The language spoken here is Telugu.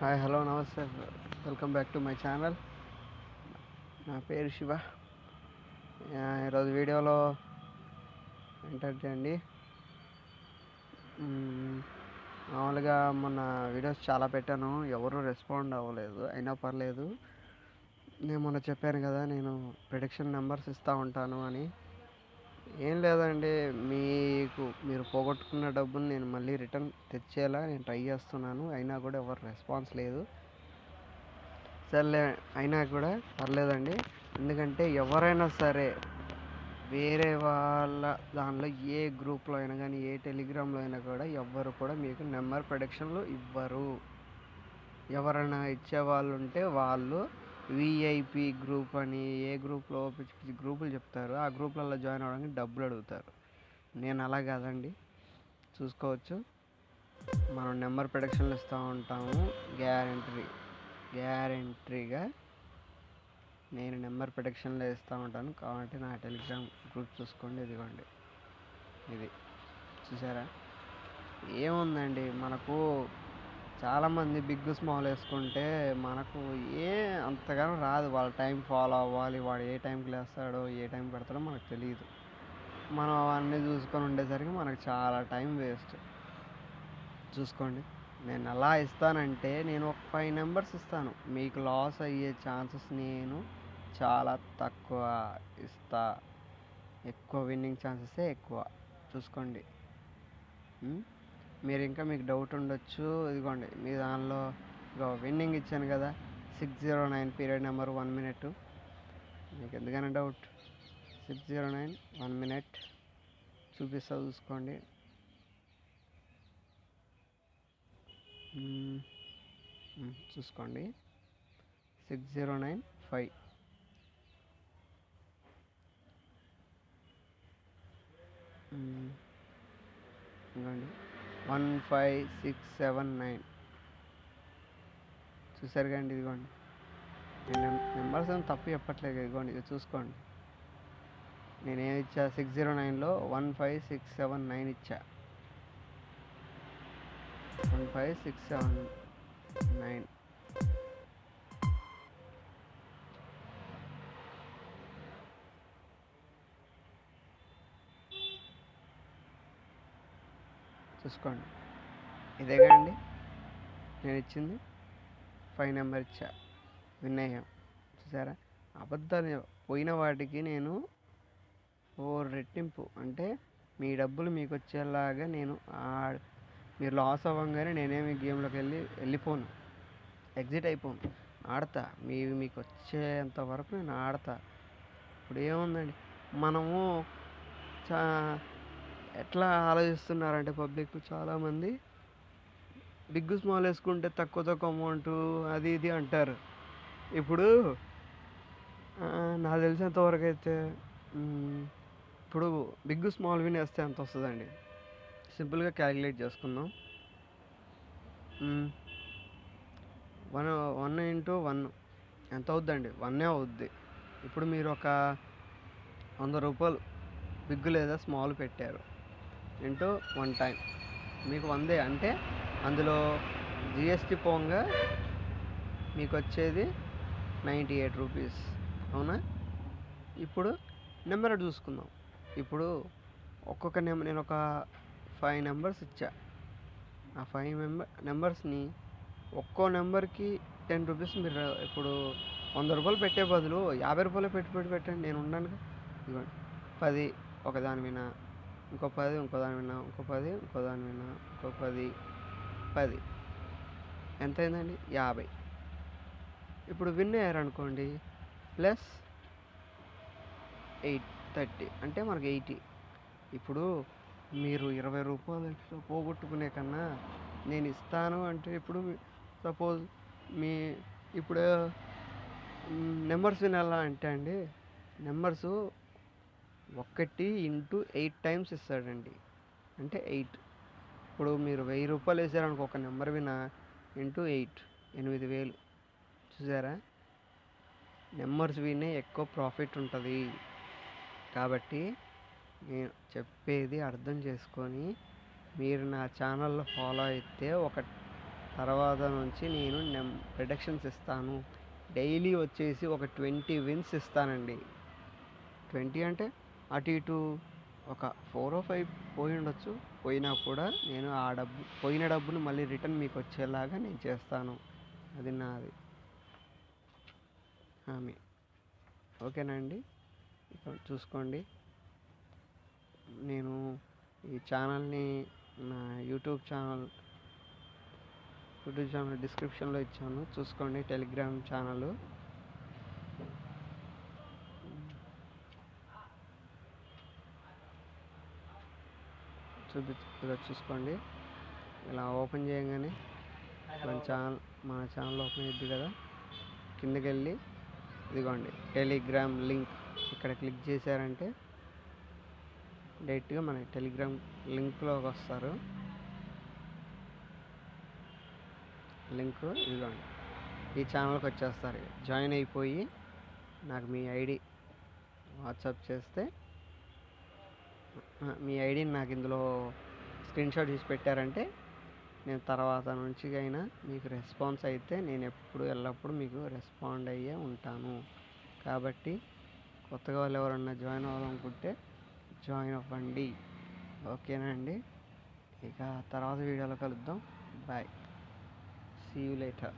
హాయ్ హలో నమస్తే. Welcome back to my channel. నా పేరు శివ. ఈరోజు వీడియోలో ఏంటంటే అండి, మామూలుగా మొన్న వీడియోస్ చాలా పెట్టాను, ఎవరు రెస్పాండ్ అవ్వలేదు. అయినా పర్లేదు, నేను మొన్న చెప్పాను కదా నేను ప్రిడిక్షన్ నెంబర్స్ ఇస్తూ ఉంటాను అని. ఏం లేదండి, మీరు పోగొట్టుకున్న డబ్బుని నేను మళ్ళీ రిటర్న్ తెచ్చేలా నేను ట్రై చేస్తున్నాను. అయినా కూడా ఎవరు రెస్పాన్స్ లేదు. సర్లే, అయినా కూడా పర్లేదండి. ఎందుకంటే ఎవరైనా సరే వేరే వాళ్ళ దానిలో ఏ గ్రూప్లో అయినా కానీ, ఏ టెలిగ్రామ్లో అయినా కూడా ఎవ్వరు కూడా మీకు నెంబర్ ప్రొడిక్షన్లు ఇవ్వరు. ఎవరైనా ఇచ్చేవాళ్ళు ఉంటే వాళ్ళు విఐపి గ్రూప్ అని ఏ గ్రూప్లో పిచ్చి పిచ్చి గ్రూపులు చెప్తారు, ఆ గ్రూప్లలో జాయిన్ అవ్వడానికి డబ్బులు అడుగుతారు. నేను అలా కాదండి, చూసుకోవచ్చు. మనం నెంబర్ ప్రొడిక్షన్లు ఇస్తూ ఉంటాము. గ్యారంటీగా నేను నెంబర్ ప్రొడిక్షన్లో ఇస్తూ ఉంటాను. కాబట్టి నా టెలిగ్రామ్ గ్రూప్ చూసుకోండి. ఇదిగోండి, ఇది చూసారా? ఏముందండి, మనకు చాలామంది బిగ్ స్మాల్ వేసుకుంటే మనకు అంతగానో రాదు. వాళ్ళ టైం ఫాలో అవ్వాలి, వాడు ఏ టైంకి లేస్తాడో ఏ టైం పెడతాడో మనకు తెలియదు. మనం అవన్నీ చూసుకొని ఉండేసరికి మనకు చాలా టైం వేస్ట్. చూసుకోండి, నేను ఎలా ఇస్తానంటే నేను ఒక 5 నెంబర్స్ ఇస్తాను. మీకు లాస్ అయ్యే ఛాన్సెస్ నేను చాలా తక్కువ ఇస్తా. ఎక్కువ విన్నింగ్ ఛాన్సెసే ఎక్కువ. చూసుకోండి. మీకు డౌట్ ఉండొచ్చు. ఇదిగోండి, మీ దానిలో విన్నింగ్ ఇచ్చాను కదా, 609 పీరియడ్ నెంబర్ 1 మినిట్. మీకు ఎందుకైనా డౌట్, 609 1 మినిట్ చూపిస్తా, చూసుకోండి. చూసుకోండి, 6095 ఇదిగోండి, 15679 చూసారు కండి. ఇదిగోండి, నెంబర్స్ ఏం తప్పు చెప్పట్లేదు. ఇదిగోండి, ఇది చూసుకోండి. నేనేమి ఇచ్చా, 609లో 15679 ఇచ్చా. 15679 చూసుకోండి. ఇదేగా అండి నేను ఇచ్చింది. 5 నెంబర్ ఇచ్చా, విన్ అయ్యాం. చూసారా? అబద్ధాలు పోయిన వాటికి నేను 4 రెట్టింపు, అంటే మీ డబ్బులు మీకు వచ్చేలాగా నేను మీరు లాస్ అవ్వగానే నేనేమి గేమ్లోకి వెళ్ళిపోను, ఎగ్జిట్ అయిపోను, ఆడతా. మీకు వచ్చేంత వరకు నేను ఆడతా. ఇప్పుడు ఏముందండి, మనము ఎట్లా ఆలోచిస్తున్నారంటే పబ్లిక్ చాలామంది బిగ్ స్మాల్ వేసుకుంటే తక్కువ అమౌంట్ అది ఇది అంటారు. ఇప్పుడు నాకు తెలిసినంతవరకు అయితే ఇప్పుడు బిగ్ స్మాల్ విన్ వేస్తే ఎంత వస్తుందండి? సింపుల్గా క్యాలిక్యులేట్ చేసుకుందాం. 1 ఇంటూ 1 ఎంత అవుద్దండి? 1 అవుద్ది. ఇప్పుడు మీరు ఒక 100 రూపాయలు బిగ్ లేదా స్మాల్ పెట్టారు, ఇంటూ 1 టైం మీకు 100, అంటే అందులో జిఎస్టీ పోగా మీకు వచ్చేది 98 రూపీస్. అవునా? ఇప్పుడు నెంబర్ చూసుకుందాం. ఇప్పుడు ఒక్కొక్క నెంబర్ నేను ఒక 5 నెంబర్స్ ఇచ్చా. ఆ 5 నెంబర్స్ని ఒక్కో నెంబర్కి 10 రూపీస్. మీరు ఇప్పుడు 100 రూపాయలు పెట్టే బదులు 50 రూపాయలు పెట్టండి. నేను ఉన్నాను. ఇవ్వండి, 10 ఒకదాని వినా, ఇంకో 10 ఇంకో దాని వినా, ఇంకో 10 ఇంకో దాని వినా, ఇంకో 10 10 ఎంత అయిందండి? 50. ఇప్పుడు విన్ అయ్యారనుకోండి, ప్లస్ 30 అంటే మనకు 80. ఇప్పుడు మీరు 20 రూపాయలు ఎక్స్ట్రా పోగొట్టుకునే కన్నా నేను ఇస్తాను అంటే, ఇప్పుడు సపోజ్ ఇప్పుడు నెంబర్స్ వినాలా అంటే అండి, నెంబర్స్ 1 ఇంటూ 8 టైమ్స్ ఇస్తాడండి, అంటే 8. ఇప్పుడు మీరు 1000 రూపాయలు వేసారనుకో, ఒక నెంబర్ వినా ఇంటూ 8, 8000. చూసారా? నెంబర్స్ వినే ఎక్కువ ప్రాఫిట్ ఉంటుంది. కాబట్టి నేను చెప్పేది అర్థం చేసుకొని మీరు నా ఛానల్లో ఫాలో అయితే ఒక తర్వాత నుంచి నేను ప్రిడిక్షన్స్ ఇస్తాను. డైలీ వచ్చేసి ఒక 20 విన్స్ ఇస్తానండి. 20 అంటే అటు ఇటు ఒక 4 or 5 పోయి ఉండొచ్చు. పోయినా కూడా నేను ఆ పోయిన డబ్బును మళ్ళీ రిటర్న్ మీకు వచ్చేలాగా నేను చేస్తాను. అది నాది హామీ. ఓకేనా అండి? ఇక్కడ చూసుకోండి. నేను ఈ ఛానల్ని నా యూట్యూబ్ ఛానల్ డిస్క్రిప్షన్లో ఇచ్చాను, చూసుకోండి. టెలిగ్రామ్ ఛానల్ చూసుకోండి. ఇలా ఓపెన్ చేయగానే మన ఛానల్ ఓపెన్ అయ్యిద్ది కదా. కిందకి వెళ్ళి ఇదిగోండి టెలిగ్రామ్ లింక్ ఇక్కడ క్లిక్ చేశారంటే డైరెక్ట్గా మన టెలిగ్రామ్ లింక్లోకి వస్తారు. లింక్ ఇదిగోండి ఈ ఛానల్కి వచ్చేస్తారు. జాయిన్ అయిపోయి నాకు మీ ఐడి వాట్సాప్ చేస్తే మీ ఐడిని నాకు ఇందులో స్క్రీన్షాట్ తీసి పెట్టారంటే నేను తర్వాత నుంచి అయినా మీకు రెస్పాన్స్ అయితే నేను ఎల్లప్పుడూ మీకు రెస్పాండ్ అయ్యే ఉంటాను. కాబట్టి కొత్తగా వాళ్ళు ఎవరన్నా జాయిన్ అవ్వాలనుకుంటే జాయిన్ అవ్వండి. ఓకేనా అండి? ఇక తర్వాత వీడియోలో కలుద్దాం. బాయ్. See you later.